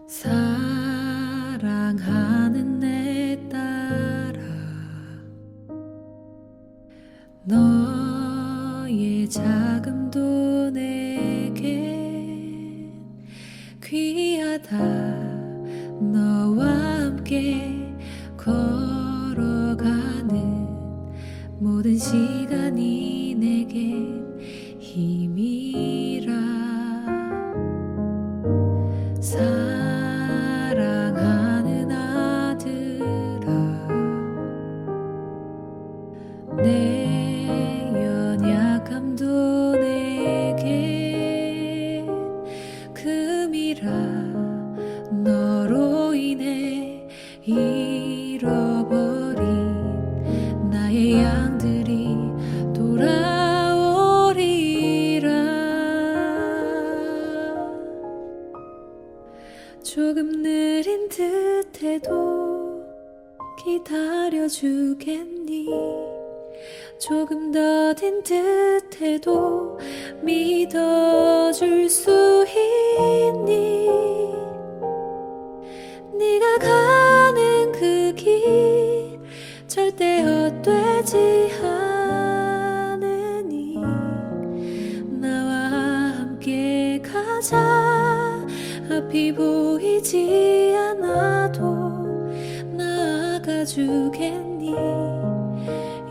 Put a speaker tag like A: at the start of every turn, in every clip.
A: 사랑하는 내 딸아, 너의 자금도 내겐 귀하다. 너와 함께 걸어가는 모든 시간이 내겐 힘이라. 사랑하는 아들아, 내 연약함도 내겐 금이라. 너로 인해 잃어버린 나의 양들이 돌아오리라. 조금 느린 듯해도 기다려주겠니? 조금 더딘 듯해도 믿어줄 수 있니? 네가 가는 그 길 절대 헛되지 않으니 나와 함께 가자. 앞이 보이지 않아도 나아가주겠니?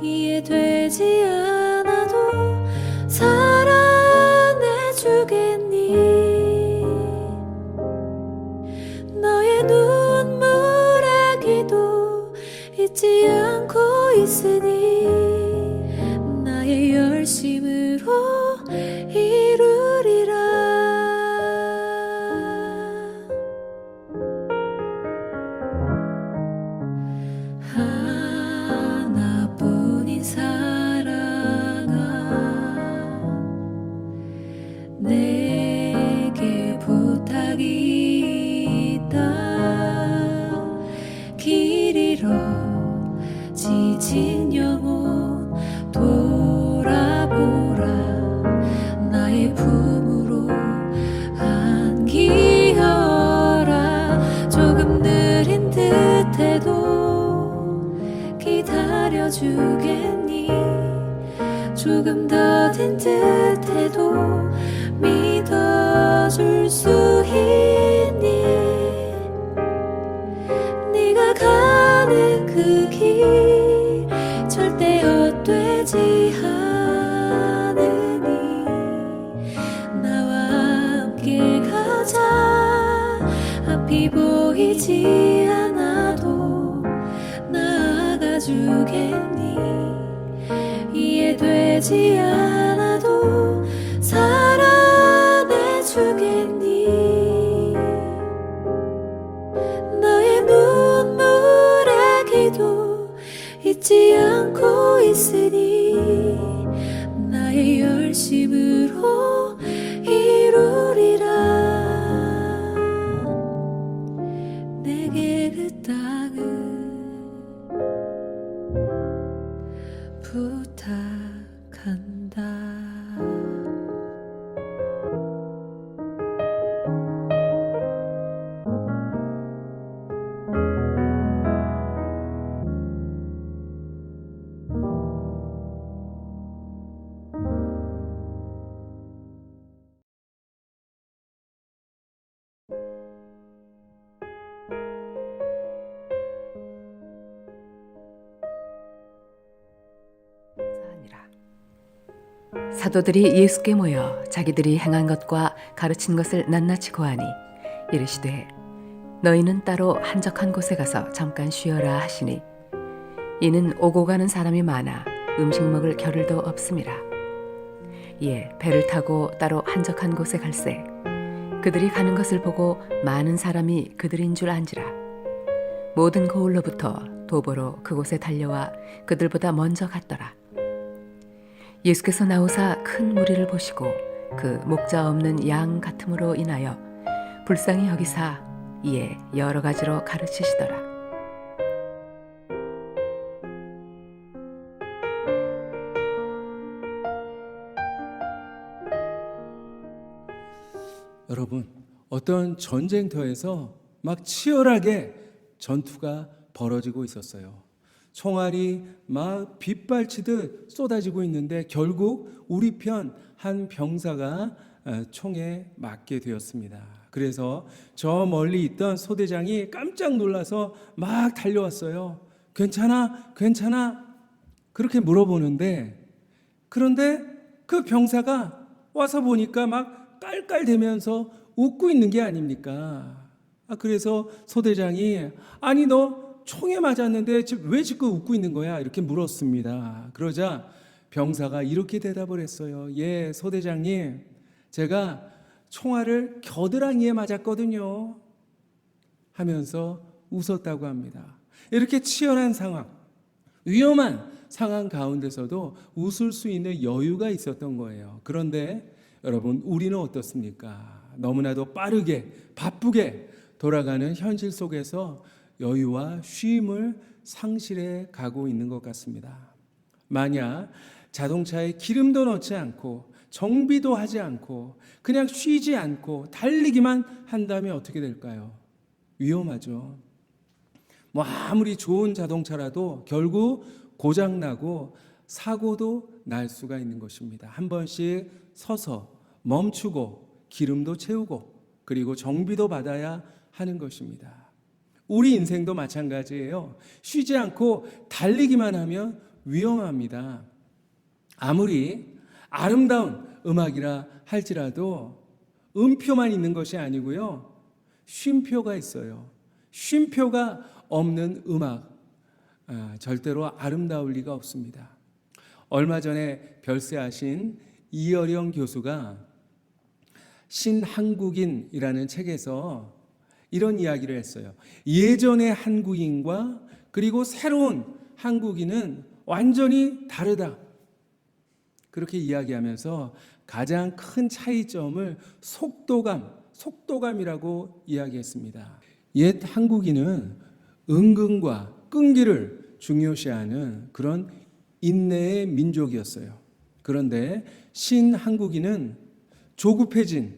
A: 이해되지 않아도 사랑해주겠니? 너의 눈물의 기도 잊지 않고 있으니 나의 열심으로 이루리라. 하나뿐인 사랑아, 내게 부탁이 있다. 길 잃어 지친 영혼 돌아보라. 나의 품으로 안기어라. 조금 느린 듯해도 기다려주겠니? 조금 더딘 듯해도 믿어줄 수 있니? 네가 가는 그 길 절대 헛되지 않으니 나와 함께 가자. 앞이 보이지 않아도 나아가주겠니? 이해되지 않아도 사랑해주겠니? 너의 눈물의 기도 잊지 않고 있으니 나의 열심으로 이루리라. 내게 그 땅을 부탁한다.
B: 사도들이 예수께 모여 자기들이 행한 것과 가르친 것을 낱낱이 고하니 이르시되 너희는 따로 한적한 곳에 가서 잠깐 쉬어라 하시니 이는 오고 가는 사람이 많아 음식 먹을 겨를도 없음이라. 이에 배를 타고 따로 한적한 곳에 갈새 그들이 가는 것을 보고 많은 사람이 그들인 줄 안지라. 모든 고을로부터 도보로 그곳에 달려와 그들보다 먼저 갔더라. 예수께서 나오사 큰 무리를 보시고 그 목자 없는 양 같음으로 인하여 불쌍히 여기사 이에 여러 가지로 가르치시더라.
C: 여러분, 어떤 전쟁터에서 막 치열하게 전투가 벌어지고 있었어요. 총알이 막 빗발치듯 쏟아지고 있는데 결국 우리 편 한 병사가 총에 맞게 되었습니다. 그래서 저 멀리 있던 소대장이 깜짝 놀라서 막 달려왔어요. 괜찮아? 괜찮아? 그렇게 물어보는데, 그런데 그 병사가 와서 보니까 막 깔깔대면서 웃고 있는 게 아닙니까? 그래서 소대장이 아니 너 총에 맞았는데 왜 지금 웃고 있는 거야? 이렇게 물었습니다. 그러자 병사가 이렇게 대답을 했어요. 예, 소대장님, 제가 총알을 겨드랑이에 맞았거든요 하면서 웃었다고 합니다. 이렇게 치열한 상황, 위험한 상황 가운데서도 웃을 수 있는 여유가 있었던 거예요. 그런데 여러분, 우리는 어떻습니까? 너무나도 빠르게 바쁘게 돌아가는 현실 속에서 여유와 쉼을 상실해 가고 있는 것 같습니다. 만약 자동차에 기름도 넣지 않고 정비도 하지 않고 그냥 쉬지 않고 달리기만 한다면 어떻게 될까요? 위험하죠. 뭐 아무리 좋은 자동차라도 결국 고장나고 사고도 날 수가 있는 것입니다. 한 번씩 서서 멈추고 기름도 채우고 그리고 정비도 받아야 하는 것입니다. 우리 인생도 마찬가지예요. 쉬지 않고 달리기만 하면 위험합니다. 아무리 아름다운 음악이라 할지라도 음표만 있는 것이 아니고요, 쉼표가 있어요. 쉼표가 없는 음악, 절대로 아름다울 리가 없습니다. 얼마 전에 별세하신 이어령 교수가 신한국인이라는 책에서 이런 이야기를 했어요. 예전의 한국인과 그리고 새로운 한국인은 완전히 다르다. 그렇게 이야기하면서 가장 큰 차이점을 속도감이라고 이야기했습니다. 옛 한국인은 은근과 끈기를 중요시하는 그런 인내의 민족이었어요. 그런데 신한국인은 조급해진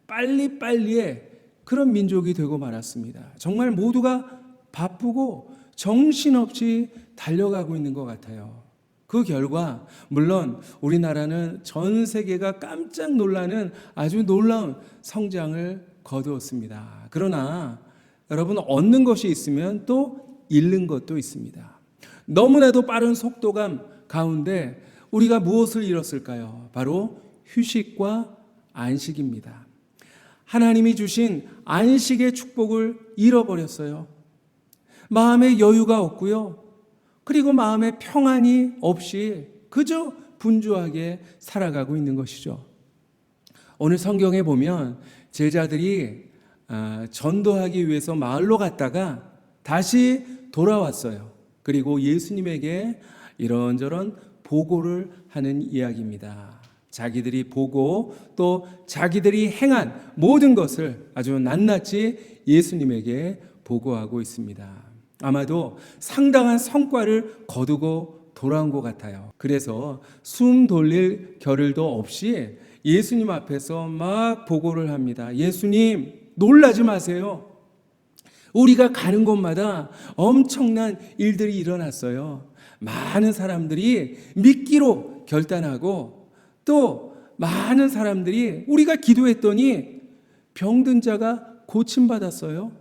C: 빨리빨리의 그런 민족이 되고 말았습니다. 정말 모두가 바쁘고 정신없이 달려가고 있는 것 같아요. 그 결과 물론 우리나라는 전 세계가 깜짝 놀라는 아주 놀라운 성장을 거두었습니다. 그러나 여러분, 얻는 것이 있으면 또 잃는 것도 있습니다. 너무나도 빠른 속도감 가운데 우리가 무엇을 잃었을까요? 바로 휴식과 안식입니다. 하나님이 주신 안식의 축복을 잃어버렸어요. 마음의 여유가 없고요. 그리고 마음의 평안이 없이 그저 분주하게 살아가고 있는 것이죠. 오늘 성경에 보면 제자들이 전도하기 위해서 마을로 갔다가 다시 돌아왔어요. 그리고 예수님에게 이런저런 보고를 하는 이야기입니다. 자기들이 보고 또 자기들이 행한 모든 것을 아주 낱낱이 예수님에게 보고하고 있습니다. 아마도 상당한 성과를 거두고 돌아온 것 같아요. 그래서 숨 돌릴 겨를도 없이 예수님 앞에서 막 보고를 합니다. 예수님, 놀라지 마세요. 우리가 가는 곳마다 엄청난 일들이 일어났어요. 많은 사람들이 믿기로 결단하고 또 많은 사람들이 우리가 기도했더니 병든 자가 고침받았어요.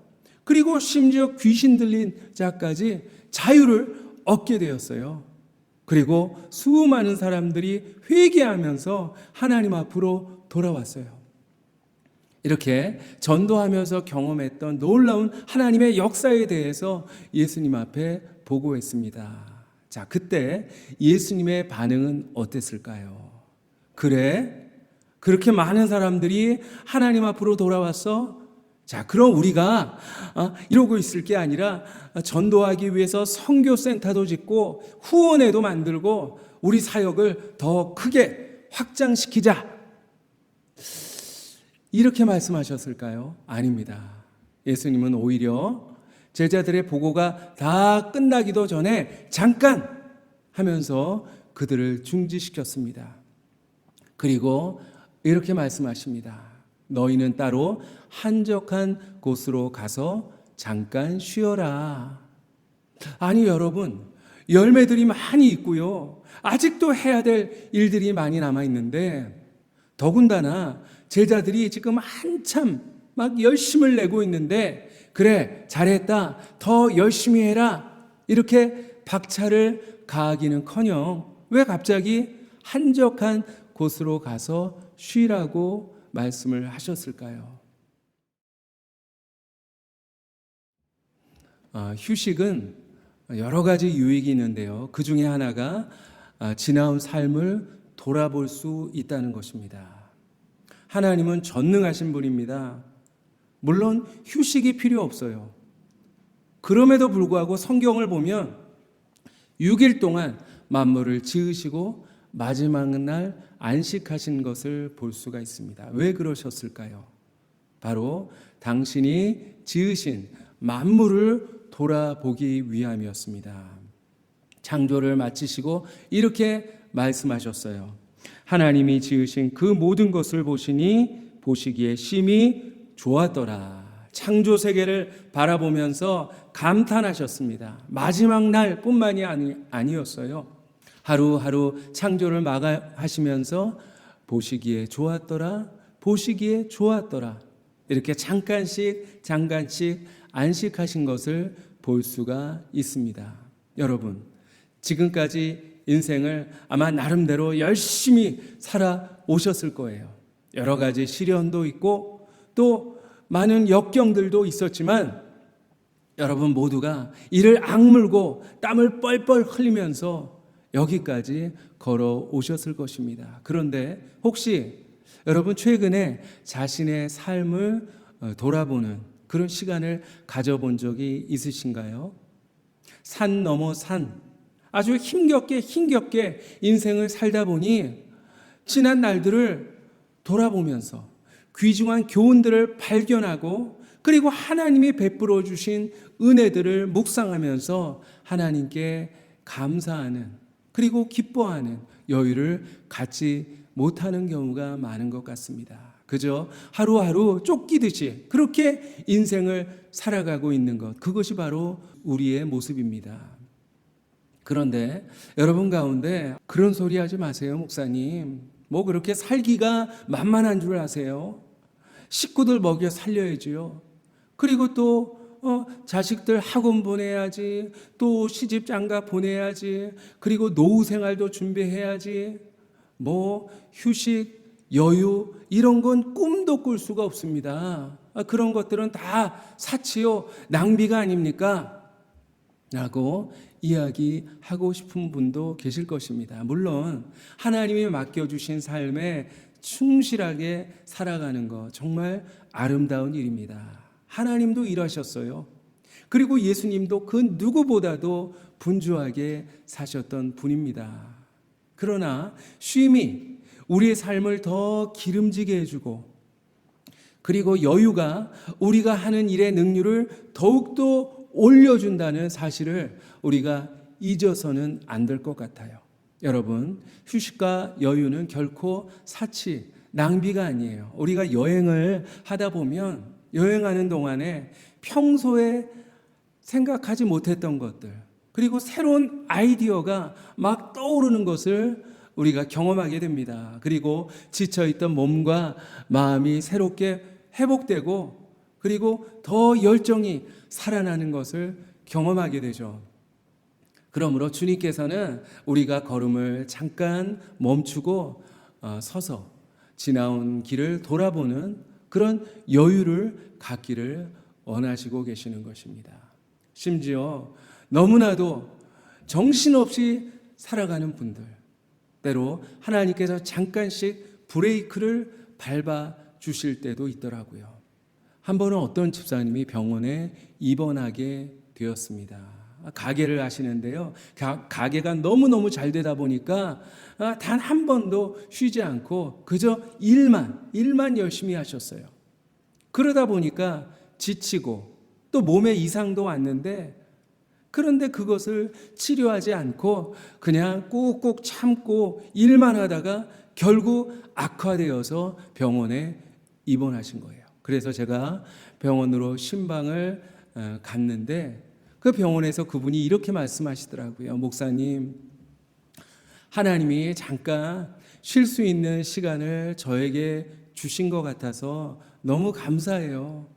C: 그리고 심지어 귀신 들린 자까지 자유를 얻게 되었어요. 그리고 수많은 사람들이 회개하면서 하나님 앞으로 돌아왔어요. 이렇게 전도하면서 경험했던 놀라운 하나님의 역사에 대해서 예수님 앞에 보고했습니다. 자, 그때 예수님의 반응은 어땠을까요? 그래? 그렇게 많은 사람들이 하나님 앞으로 돌아왔어? 자, 그럼 우리가 이러고 있을 게 아니라 전도하기 위해서 선교센터도 짓고 후원회도 만들고 우리 사역을 더 크게 확장시키자. 이렇게 말씀하셨을까요? 아닙니다. 예수님은 오히려 제자들의 보고가 다 끝나기도 전에 잠깐 하면서 그들을 중지시켰습니다. 그리고 이렇게 말씀하십니다. 너희는 따로 한적한 곳으로 가서 잠깐 쉬어라. 아니 여러분, 열매들이 많이 있고요. 아직도 해야 될 일들이 많이 남아 있는데 더군다나 제자들이 지금 한참 막 열심을 내고 있는데 그래 잘했다 더 열심히 해라 이렇게 박차를 가하기는커녕 왜 갑자기 한적한 곳으로 가서 쉬라고 말씀을 하셨을까요? 휴식은 여러 가지 유익이 있는데요. 그 중에 하나가 지나온 삶을 돌아볼 수 있다는 것입니다. 하나님은 전능하신 분입니다. 물론 휴식이 필요 없어요. 그럼에도 불구하고 성경을 보면 6일 동안 만물을 지으시고 마지막 날 안식하신 것을 볼 수가 있습니다. 왜 그러셨을까요? 바로 당신이 지으신 만물을 돌아보기 위함이었습니다. 창조를 마치시고 이렇게 말씀하셨어요. 하나님이 지으신 그 모든 것을 보시니 보시기에 심히 좋았더라. 창조 세계를 바라보면서 감탄하셨습니다. 마지막 날뿐만이 아니었어요. 하루하루 창조를 마감하시면서 보시기에 좋았더라. 보시기에 좋았더라. 이렇게 잠깐씩 안식하신 것을 볼 수가 있습니다. 여러분, 지금까지 인생을 아마 나름대로 열심히 살아오셨을 거예요. 여러 가지 시련도 있고 또 많은 역경들도 있었지만 여러분 모두가 이를 악물고 땀을 뻘뻘 흘리면서 여기까지 걸어오셨을 것입니다. 그런데 혹시 여러분 최근에 자신의 삶을 돌아보는 그런 시간을 가져본 적이 있으신가요? 산 넘어 산, 아주 힘겹게 인생을 살다 보니 지난 날들을 돌아보면서 귀중한 교훈들을 발견하고 그리고 하나님이 베풀어 주신 은혜들을 묵상하면서 하나님께 감사하는 그리고 기뻐하는 여유를 갖지 못하는 경우가 많은 것 같습니다. 그저 하루하루 쫓기듯이 그렇게 인생을 살아가고 있는 것, 그것이 바로 우리의 모습입니다. 그런데 여러분 가운데 그런 소리 하지 마세요, 목사님. 뭐 그렇게 살기가 만만한 줄 아세요? 식구들 먹여 살려야지요. 그리고 또 자식들 학원 보내야지, 또 시집 장가 보내야지, 그리고 노후 생활도 준비해야지. 뭐 휴식, 여유 이런 건 꿈도 꿀 수가 없습니다. 그런 것들은 다 사치요, 낭비가 아닙니까? 라고 이야기하고 싶은 분도 계실 것입니다. 물론 하나님이 맡겨주신 삶에 충실하게 살아가는 것 정말 아름다운 일입니다. 하나님도 일하셨어요. 그리고 예수님도 그 누구보다도 분주하게 사셨던 분입니다. 그러나 쉼이 우리의 삶을 더 기름지게 해주고 그리고 여유가 우리가 하는 일의 능률을 더욱더 올려준다는 사실을 우리가 잊어서는 안 될 것 같아요. 여러분, 휴식과 여유는 결코 사치, 낭비가 아니에요. 우리가 여행을 하다 보면 여행하는 동안에 평소에 생각하지 못했던 것들 그리고 새로운 아이디어가 막 떠오르는 것을 우리가 경험하게 됩니다. 그리고 지쳐있던 몸과 마음이 새롭게 회복되고 그리고 더 열정이 살아나는 것을 경험하게 되죠. 그러므로 주님께서는 우리가 걸음을 잠깐 멈추고 서서 지나온 길을 돌아보는 그런 여유를 갖기를 원하시고 계시는 것입니다. 심지어 너무나도 정신없이 살아가는 분들, 때로 하나님께서 잠깐씩 브레이크를 밟아 주실 때도 있더라고요. 한 번은 어떤 집사님이 병원에 입원하게 되었습니다. 가게를 하시는데요. 가게가 너무너무 잘 되다 보니까 단 한 번도 쉬지 않고 그저 일만 열심히 하셨어요. 그러다 보니까 지치고 또 몸에 이상도 왔는데 그런데 그것을 치료하지 않고 그냥 꾹꾹 참고 일만 하다가 결국 악화되어서 병원에 입원하신 거예요. 그래서 제가 병원으로 신방을 갔는데 그 병원에서 그분이 이렇게 말씀하시더라고요. 목사님, 하나님이 잠깐 쉴 수 있는 시간을 저에게 주신 것 같아서 너무 감사해요.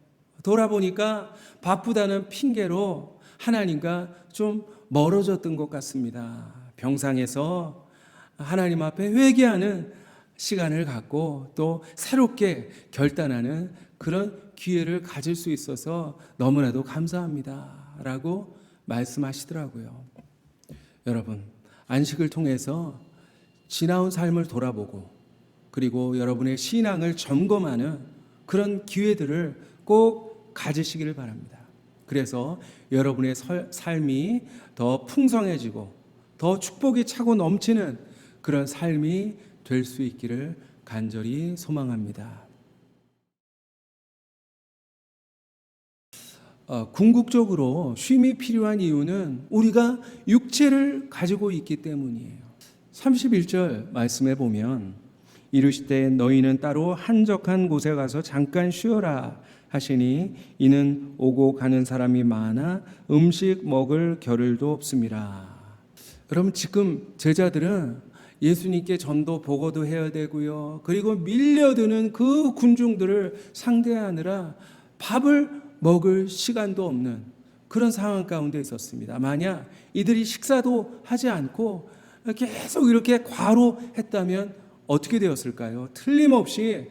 C: 돌아보니까 바쁘다는 핑계로 하나님과 좀 멀어졌던 것 같습니다. 병상에서 하나님 앞에 회개하는 시간을 갖고 또 새롭게 결단하는 그런 기회를 가질 수 있어서 너무나도 감사합니다 라고 말씀하시더라고요. 여러분, 안식을 통해서 지나온 삶을 돌아보고 그리고 여러분의 신앙을 점검하는 그런 기회들을 꼭 가지시기를 바랍니다. 그래서 여러분의 삶이 더 풍성해지고 더 축복이 차고 넘치는 그런 삶이 될 수 있기를 간절히 소망합니다. 궁극적으로 쉼이 필요한 이유는 우리가 육체를 가지고 있기 때문이에요. 31절 말씀에 보면 이르시되 너희는 따로 한적한 곳에 가서 잠깐 쉬어라 하시니 이는 오고 가는 사람이 많아 음식 먹을 겨를도 없음이라. 여러분, 지금 제자들은 예수님께 전도 보고도 해야 되고요. 그리고 밀려드는 그 군중들을 상대하느라 밥을 먹을 시간도 없는 그런 상황 가운데 있었습니다. 만약 이들이 식사도 하지 않고 계속 이렇게 과로했다면 어떻게 되었을까요? 틀림없이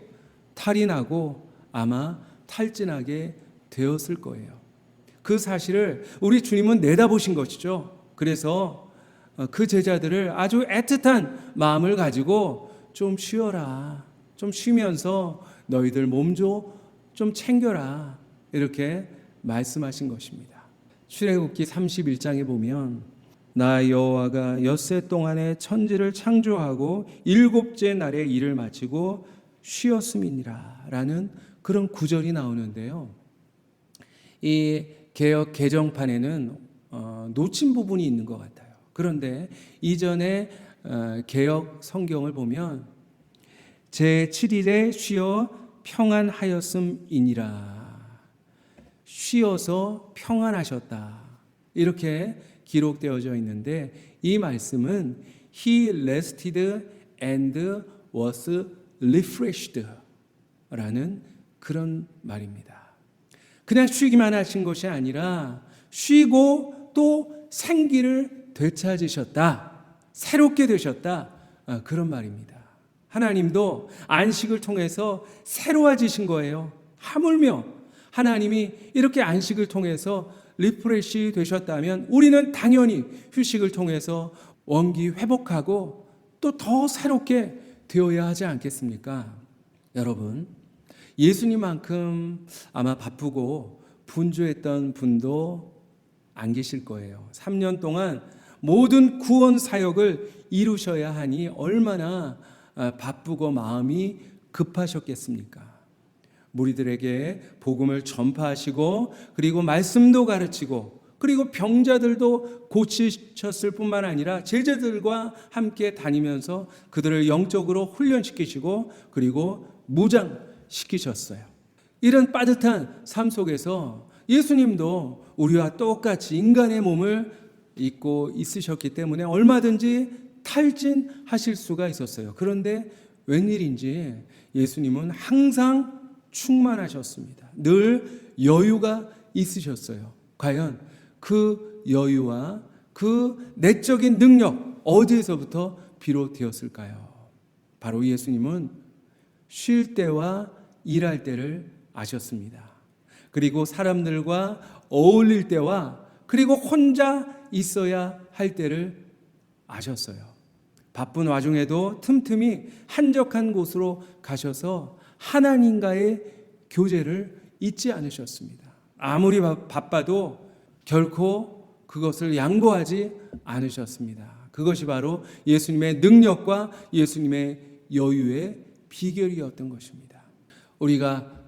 C: 탈이 나고 아마 탈진하게 되었을 거예요. 그 사실을 우리 주님은 내다보신 것이죠. 그래서 그 제자들을 아주 애틋한 마음을 가지고 좀 쉬어라, 좀 쉬면서 너희들 몸 좀 챙겨라 이렇게 말씀하신 것입니다. 출애굽기 31장에 보면 나 여호와가 엿새 동안에 천지를 창조하고 일곱째 날에 일을 마치고 쉬었음이니라 라는 그런 구절이 나오는데요. 이 개역 개정판에는 놓친 부분이 있는 것 같아요. 그런데 이전에 개역 성경을 보면 제7일에 쉬어 평안하였음이니라, 쉬어서 평안하셨다 이렇게 기록되어져 있는데 이 말씀은 He rested and was refreshed 라는 그런 말입니다. 그냥 쉬기만 하신 것이 아니라 쉬고 또 생기를 되찾으셨다, 새롭게 되셨다, 그런 말입니다. 하나님도 안식을 통해서 새로워지신 거예요. 하물며 하나님이 이렇게 안식을 통해서 리프레시 되셨다면 우리는 당연히 휴식을 통해서 원기 회복하고 또 더 새롭게 되어야 하지 않겠습니까? 여러분, 예수님만큼 아마 바쁘고 분주했던 분도 안 계실 거예요. 3년 동안 모든 구원 사역을 이루셔야 하니 얼마나 바쁘고 마음이 급하셨겠습니까? 무리들에게 복음을 전파하시고 그리고 말씀도 가르치고 그리고 병자들도 고치셨을 뿐만 아니라 제자들과 함께 다니면서 그들을 영적으로 훈련시키시고 그리고 무장시키셨어요. 이런 빠듯한 삶 속에서 예수님도 우리와 똑같이 인간의 몸을 입고 있으셨기 때문에 얼마든지 탈진하실 수가 있었어요. 그런데 웬일인지 예수님은 항상 충만하셨습니다. 늘 여유가 있으셨어요. 과연 그 여유와 그 내적인 능력 어디에서부터 비롯되었을까요? 바로 예수님은 쉴 때와 일할 때를 아셨습니다. 그리고 사람들과 어울릴 때와 그리고 혼자 있어야 할 때를 아셨어요. 바쁜 와중에도 틈틈이 한적한 곳으로 가셔서 하나님과의 교제를 잊지 않으셨습니다. 아무리 바빠도 결코 그것을 양보하지 않으셨습니다. 그것이 바로 예수님의 능력과 예수님의 여유의 비결이었던 것입니다. 우리가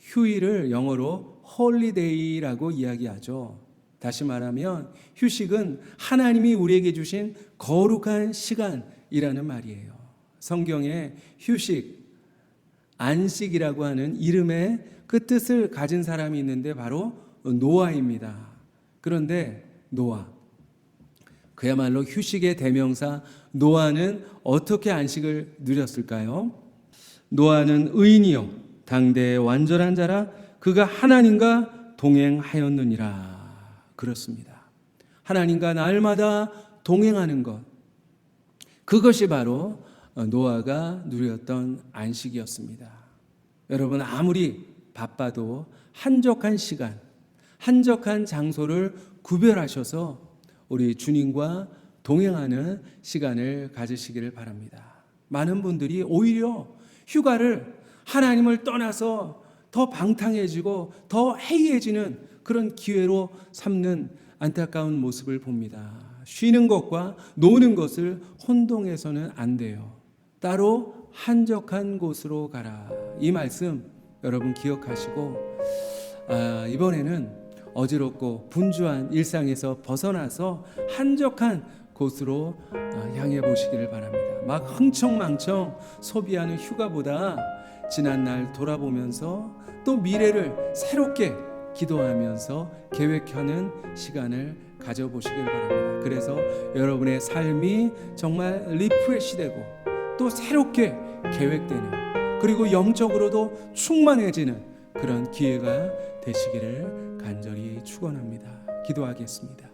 C: 휴일을 영어로 홀리데이라고 이야기하죠. 다시 말하면 휴식은 하나님이 우리에게 주신 거룩한 시간이라는 말이에요. 성경에 휴식, 안식이라고 하는 이름의 그 뜻을 가진 사람이 있는데 바로 노아입니다. 그런데 노아, 그야말로 휴식의 대명사 노아는 어떻게 안식을 누렸을까요? 노아는 의인이요 당대의 완전한 자라 그가 하나님과 동행하였느니라. 그렇습니다. 하나님과 날마다 동행하는 것, 그것이 바로 노아가 누렸던 안식이었습니다. 여러분, 아무리 바빠도 한적한 시간, 한적한 장소를 구별하셔서 우리 주님과 동행하는 시간을 가지시기를 바랍니다. 많은 분들이 오히려 휴가를 하나님을 떠나서 더 방탕해지고 더 해이해지는 그런 기회로 삼는 안타까운 모습을 봅니다. 쉬는 것과 노는 것을 혼동해서는 안 돼요. 따로 한적한 곳으로 가라. 이 말씀 여러분 기억하시고 이번에는 어지럽고 분주한 일상에서 벗어나서 한적한 곳으로 향해 보시기를 바랍니다. 막 흥청망청 소비하는 휴가보다 지난날 돌아보면서 또 미래를 새롭게 기도하면서 계획하는 시간을 가져보시길 바랍니다. 그래서 여러분의 삶이 정말 리프레시되고 또 새롭게 계획되는, 그리고 영적으로도 충만해지는 그런 기회가 되시기를 간절히 축원합니다. 기도하겠습니다.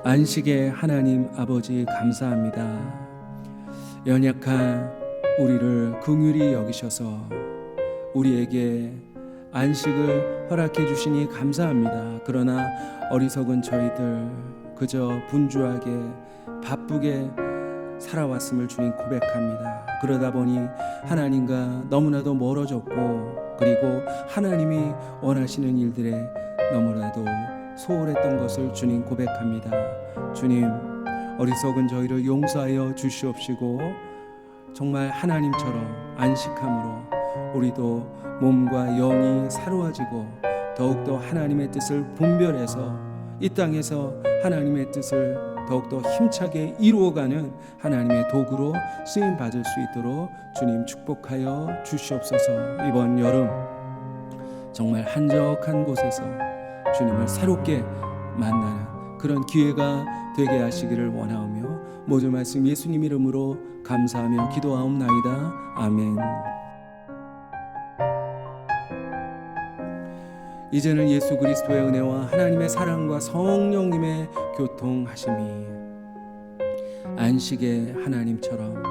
C: 안식의 하나님 아버지 감사합니다. 연약한 우리를 긍휼히 여기셔서 우리에게 안식을 허락해 주시니 감사합니다. 그러나 어리석은 저희들 그저 분주하게 바쁘게 살아왔음을 주님 고백합니다. 그러다 보니 하나님과 너무나도 멀어졌고, 그리고 하나님이 원하시는 일들에 너무나도 소홀했던 것을 주님 고백합니다. 주님, 어리석은 저희를 용서하여 주시옵시고 정말 하나님처럼 안식함으로 우리도 몸과 영이 사로워지고 더욱더 하나님의 뜻을 분별해서 이 땅에서 하나님의 뜻을 더욱더 힘차게 이루어가는 하나님의 도구로 쓰임 받을 수 있도록 주님 축복하여 주시옵소서. 이번 여름 정말 한적한 곳에서 주님을 새롭게 만나는 그런 기회가 되게 하시기를 원하오며 모든 말씀 예수님 이름으로 감사하며 기도하옵나이다. 아멘. 이제는 예수 그리스도의 은혜와 하나님의 사랑과 성령님의 교통하심이 안식의 하나님처럼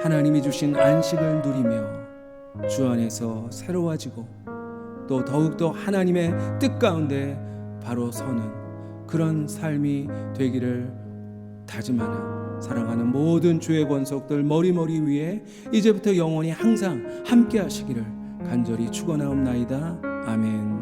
C: 하나님이 주신 안식을 누리며 주 안에서 새로워지고 또 더욱더 하나님의 뜻 가운데 바로 서는 그런 삶이 되기를 다짐하는 사랑하는 모든 주의 권속들 머리머리 위에 이제부터 영원히 항상 함께 하시기를 간절히 축원하옵나이다. 아멘.